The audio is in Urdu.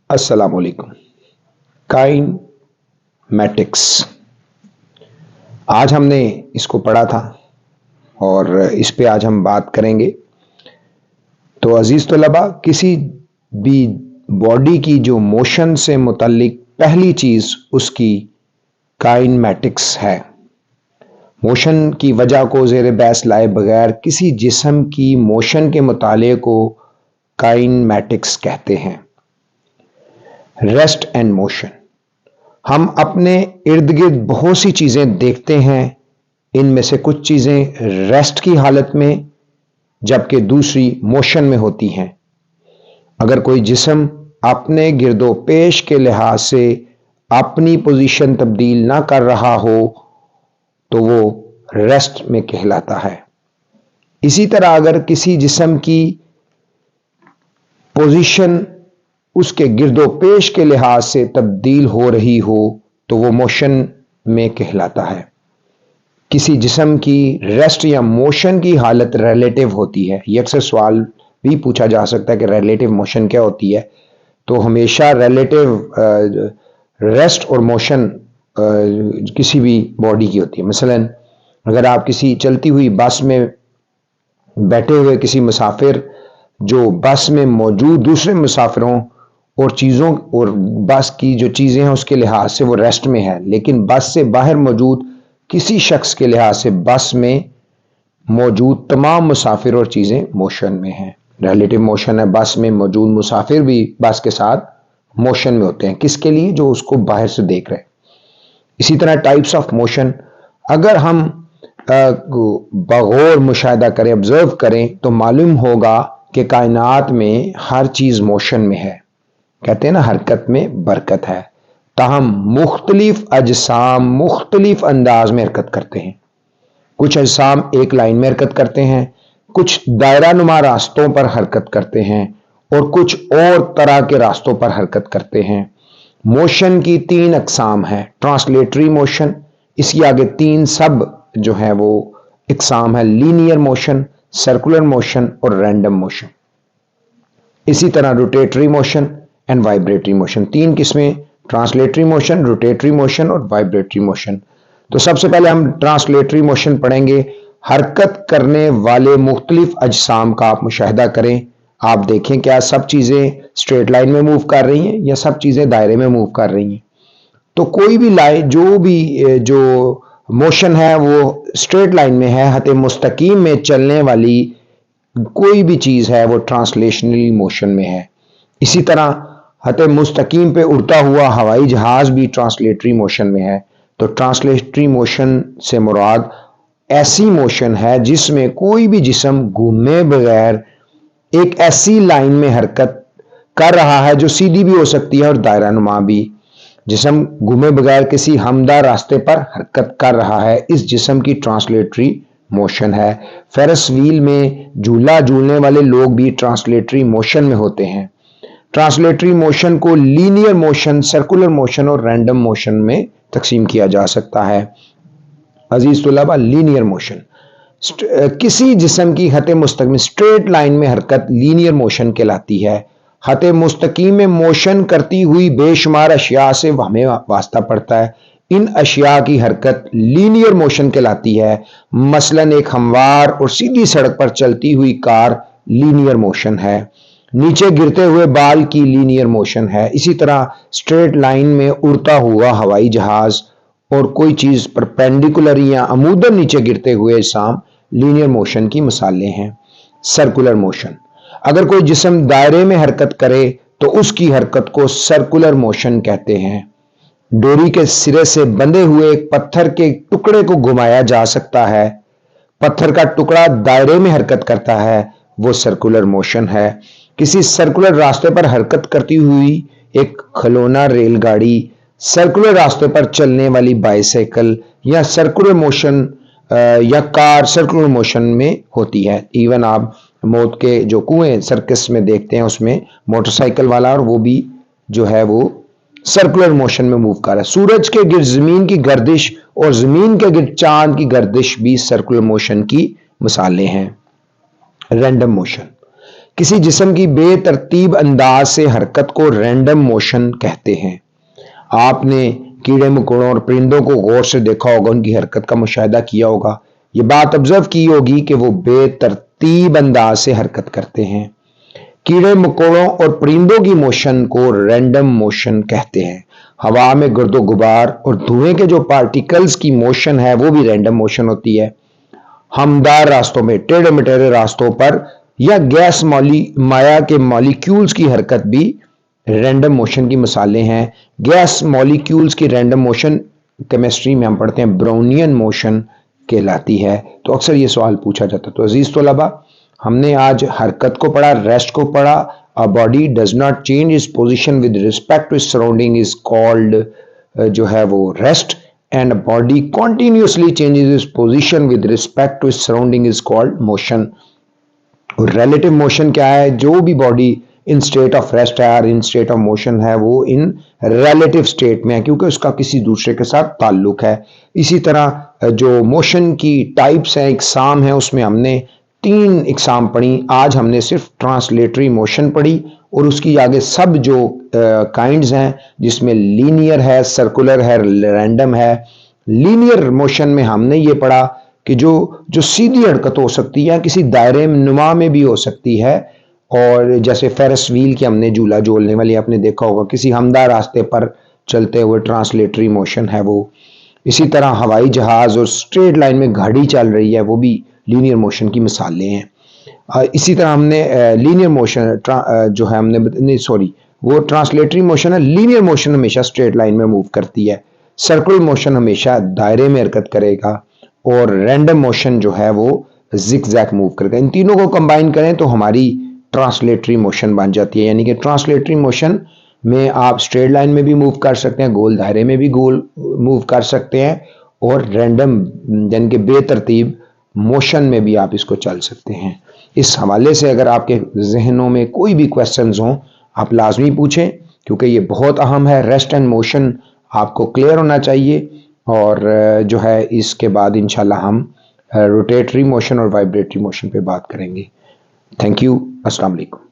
السلام علیکم۔ کائنمیٹکس آج ہم نے اس کو پڑھا تھا اور اس پہ آج ہم بات کریں گے۔ تو عزیز طلباء، کسی بھی باڈی کی جو موشن سے متعلق پہلی چیز اس کی کائنمیٹکس ہے۔ موشن کی وجہ کو زیر بحث لائے بغیر کسی جسم کی موشن کے مطالعے کو کائنمیٹکس کہتے ہیں۔ ریسٹ اینڈ موشن، ہم اپنے ارد گرد بہت سی چیزیں دیکھتے ہیں، ان میں سے کچھ چیزیں ریسٹ کی حالت میں جبکہ دوسری موشن میں ہوتی ہیں۔ اگر کوئی جسم اپنے گرد و پیش کے لحاظ سے اپنی پوزیشن تبدیل نہ کر رہا ہو تو وہ ریسٹ میں کہلاتا ہے۔ اسی طرح اگر کسی جسم کی پوزیشن اس کے گرد و پیش کے لحاظ سے تبدیل ہو رہی ہو تو وہ موشن میں کہلاتا ہے۔ کسی جسم کی ریسٹ یا موشن کی حالت ریلیٹیو ہوتی ہے۔ یہ اکثر سوال بھی پوچھا جا سکتا ہے کہ ریلیٹیو موشن کیا ہوتی ہے؟ تو ہمیشہ ریلیٹیو ریسٹ اور موشن کسی بھی باڈی کی ہوتی ہے۔ مثلا اگر آپ کسی چلتی ہوئی بس میں بیٹھے ہوئے کسی مسافر جو بس میں موجود دوسرے مسافروں اور چیزوں اور بس کی جو چیزیں ہیں اس کے لحاظ سے وہ ریسٹ میں ہے، لیکن بس سے باہر موجود کسی شخص کے لحاظ سے بس میں موجود تمام مسافر اور چیزیں موشن میں ہیں۔ ریلیٹیو موشن ہے، بس میں موجود مسافر بھی بس کے ساتھ موشن میں ہوتے ہیں۔ کس کے لیے؟ جو اس کو باہر سے دیکھ رہے ہیں۔ اسی طرح ٹائپس آف موشن، اگر ہم بغور مشاہدہ کریں، آبزرو کریں تو معلوم ہوگا کہ کائنات میں ہر چیز موشن میں ہے۔ کہتے ہیں نا حرکت میں برکت ہے، تاہم مختلف اجسام مختلف انداز میں حرکت کرتے ہیں۔ کچھ اجسام ایک لائن میں حرکت کرتے ہیں، کچھ دائرہ نما راستوں پر حرکت کرتے ہیں اور کچھ اور طرح کے راستوں پر حرکت کرتے ہیں۔ موشن کی 3 اقسام ہیں۔ ٹرانسلیٹری موشن، اس کی آگے 3 سب جو ہیں وہ اقسام ہیں: لینئر موشن، سرکولر موشن اور رینڈم موشن۔ اسی طرح روٹیٹری موشن اینڈ وائبریٹری موشن، 3 قسمیں: ٹرانسلیٹری موشن، روٹیٹری موشن اور وائبریٹری موشن۔ تو سب سے پہلے ہم ٹرانسلیٹری موشن پڑھیں گے۔ حرکت کرنے والے مختلف اجسام کا آپ مشاہدہ کریں، آپ دیکھیں کیا سب چیزیں اسٹریٹ لائن میں موو کر رہی ہیں یا سب چیزیں دائرے میں موو کر رہی ہیں؟ تو کوئی بھی لائن جو موشن ہے وہ اسٹریٹ لائن میں ہے، خط مستقیم میں چلنے والی کوئی بھی چیز ہے وہ ٹرانسلیشنل موشن میں ہے۔ اسی طرح خط مستقیم پہ اڑتا ہوا ہوائی جہاز بھی ٹرانسلیٹری موشن میں ہے۔ تو ٹرانسلیٹری موشن سے مراد ایسی موشن ہے جس میں کوئی بھی جسم گھومے بغیر ایک ایسی لائن میں حرکت کر رہا ہے جو سیدھی بھی ہو سکتی ہے اور دائرہ نما بھی۔ جسم گھومے بغیر کسی ہمدار راستے پر حرکت کر رہا ہے، اس جسم کی ٹرانسلیٹری موشن ہے۔ فیرس ویل میں جھولا جھولنے والے لوگ بھی ٹرانسلیٹری موشن میں ہوتے ہیں۔ ٹرانسلیٹری موشن کو لینئر موشن، سرکولر موشن اور رینڈم موشن میں تقسیم کیا جا سکتا ہے۔ عزیز طلباء، لینئر موشن کسی جسم کی خط مستقیم اسٹریٹ لائن میں حرکت لینئر موشن کہلاتی ہے۔ خط مستقیم میں موشن کرتی ہوئی بے شمار اشیاء سے ہمیں واسطہ پڑتا ہے، ان اشیاء کی حرکت لینئر موشن کہلاتی ہے۔ مثلا ایک ہموار اور سیدھی سڑک پر چلتی ہوئی کار لینئر موشن ہے۔ نیچے گرتے ہوئے بال کی لینئر موشن ہے۔ اسی طرح اسٹریٹ لائن میں اڑتا ہوا ہوائی جہاز اور کوئی چیز پرپینڈیکولر یا عموداً نیچے گرتے ہوئے اجسام لینئر موشن کی مثالیں ہیں۔ سرکولر موشن، اگر کوئی جسم دائرے میں حرکت کرے تو اس کی حرکت کو سرکولر موشن کہتے ہیں۔ ڈوری کے سرے سے بندھے ہوئے ایک پتھر کے ٹکڑے کو گھمایا جا سکتا ہے، پتھر کا ٹکڑا دائرے میں حرکت کرتا ہے، وہ سرکولر موشن ہے۔ کسی سرکولر راستے پر حرکت کرتی ہوئی ایک کھلونا ریل گاڑی، سرکولر راستے پر چلنے والی بائیسیکل یا سرکولر موشن یا کار سرکولر موشن میں ہوتی ہے۔ ایون آپ موت کے جو کنویں سرکس میں دیکھتے ہیں اس میں موٹر سائیکل والا اور وہ بھی جو ہے وہ سرکولر موشن میں موو کر رہا ہے۔ سورج کے گرد زمین کی گردش اور زمین کے گرد چاند کی گردش بھی سرکولر موشن کی مثالیں ہیں۔ رینڈم موشن، کسی جسم کی بے ترتیب انداز سے حرکت کو رینڈم موشن کہتے ہیں۔ آپ نے کیڑے مکوڑوں اور پرندوں کو غور سے دیکھا ہوگا، ان کی حرکت کا مشاہدہ کیا ہوگا، یہ بات آبزرو کی ہوگی کہ وہ بے ترتیب انداز سے حرکت کرتے ہیں۔ کیڑے مکوڑوں اور پرندوں کی موشن کو رینڈم موشن کہتے ہیں۔ ہوا میں گرد و غبار اور دھوئیں کے جو پارٹیکلز کی موشن ہے وہ بھی رینڈم موشن ہوتی ہے۔ ہمدار راستوں میں، ٹیڑھے مٹیڑھے راستوں پر یا گیس مائع کے مالیکیولز کی حرکت بھی رینڈم موشن کی مثالیں ہیں۔ گیس مالیکیولز کی رینڈم موشن کیمسٹری میں ہم پڑھتے ہیں براؤنین موشن کہلاتی ہے۔ تو اکثر یہ سوال پوچھا جاتا ہے۔ تو عزیز طلباء، ہم نے آج حرکت کو پڑھا، ریسٹ کو پڑھا۔ A body does not change its position with respect to its surrounding is called جو ہے وہ rest, and a body continuously changes its position with respect to its surrounding is called motion۔ اور ریلیٹو موشن کیا ہے؟ جو بھی body in state of rest ہے اور ان اسٹیٹ آف موشن ہے وہ ان ریلیٹو اسٹیٹ میں ہے، کیونکہ اس کا کسی دوسرے کے ساتھ تعلق ہے۔ اسی طرح جو موشن کی ٹائپس ہیں، اقسام ہیں، اس میں ہم نے 3 اقسام پڑھی۔ آج ہم نے صرف ٹرانسلیٹری موشن پڑھی اور اس کی آگے سب جو کائنڈز ہیں، جس میں لینئر ہے، سرکولر ہے، رینڈم ہے۔ لینئر موشن میں ہم نے یہ پڑھا کہ جو سیدھی حرکت ہو سکتی ہے، کسی دائرے نما میں بھی ہو سکتی ہے، اور جیسے فیرس ویل کی ہم نے جھولا جھولنے والی آپ نے دیکھا ہوگا، کسی ہمدار راستے پر چلتے ہوئے ٹرانسلیٹری موشن ہے وہ۔ اسی طرح ہوائی جہاز اور اسٹریٹ لائن میں گاڑی چل رہی ہے، وہ بھی لینئر موشن کی مثالیں ہیں۔ اسی طرح ہم نے لینئر موشن جو ہے ہم نے وہ ٹرانسلیٹری موشن ہے۔ لینئر موشن ہمیشہ اسٹریٹ لائن میں موو کرتی ہے، سرکل موشن ہمیشہ دائرے میں حرکت کرے گا، اور رینڈم موشن جو ہے وہ زگ زیگ موو کرے گا۔ ان تینوں کو کمبائن کریں تو ہماری ٹرانسلیٹری موشن بن جاتی ہے۔ یعنی کہ ٹرانسلیٹری موشن میں آپ اسٹریٹ لائن میں بھی موو کر سکتے ہیں، گول دائرے میں بھی گول موو کر سکتے ہیں، اور رینڈم یعنی کہ بے ترتیب موشن میں بھی آپ اس کو چل سکتے ہیں۔ اس حوالے سے اگر آپ کے ذہنوں میں کوئی بھی کویسچنز ہوں آپ لازمی پوچھیں، کیونکہ یہ بہت اہم ہے۔ ریسٹ اینڈ موشن آپ کو کلیئر ہونا چاہیے، اور جو ہے اس کے بعد انشاءاللہ ہم روٹیٹری موشن اور وائبریٹری موشن پہ بات کریں گے۔ تھینک یو، السلام علیکم۔